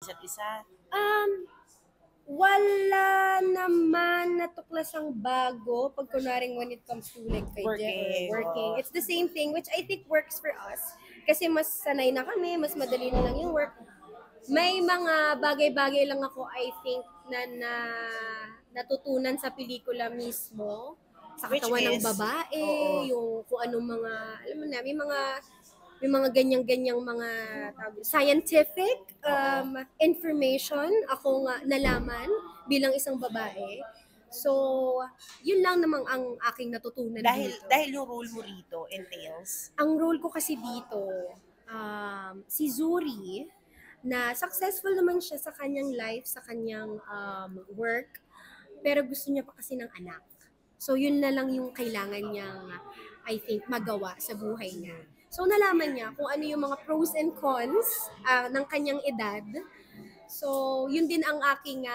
isa't isa? Wala naman natuklasang bago pag kunwaring when it comes to like kay Working, working. oo. It's the same thing which I think works for us. Kasi mas sanay na kami, mas madali na lang yung work. May mga bagay-bagay lang ako I think na natutunan sa pelikula mismo. Sa Which katawan ng is, babae, oo. yung kung anong mga, alam mo na, may mga ganyang-ganyang mga scientific information ako nga nalaman bilang isang babae. So, yun lang namang ang aking natutunan Dahil dito. dahil yung role mo rito entails, Ang role ko kasi dito, si Zuri, na successful naman siya sa kanyang life, sa kanyang work, pero gusto niya pa kasi ng anak. So, yun na lang yung kailangan niyang, I think, magawa sa buhay niya. So, nalaman niya kung ano yung mga pros and cons ng kanyang edad. So, yun din ang aking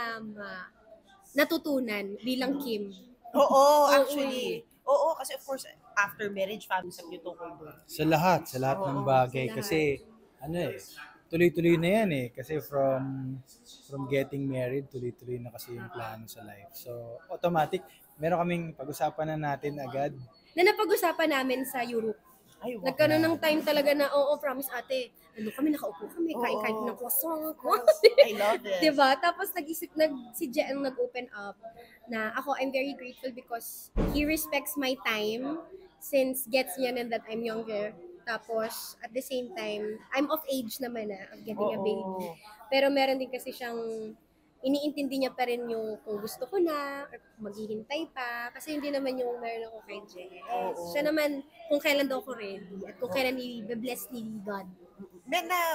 natutunan bilang Kim. oo, actually. Oo, kasi of course, after marriage, usap niyo tungkol doon. Sa lahat ng Oo, bagay. sa lahat. Kasi, tuloy-tuloy na yan eh. Kasi from getting married, tuloy-tuloy na kasi yung plano sa life. So, automatic, meron kaming pag-usapan na natin agad. Na napag-usapan namin sa Europe. Ay, wow. Nagkaroon ng time talaga na, oo, promise ate, nakaupo kami, Oo. kain-kain ng croissant. I love it. Diba? Tapos si Jen ang nag-open up na ako, I'm very grateful because he respects my time since gets niya na that I'm younger. Tapos, at the same time, I'm of age naman of getting a baby. Oo. Pero meron din kasi siyang iniintindi niya pa rin yung kung gusto ko na or maghihintay pa. Kasi hindi naman yung meron ako kay Jess. Oo. Siya naman kung kailan daw ako ready at kung kailan i-bless ni God. May na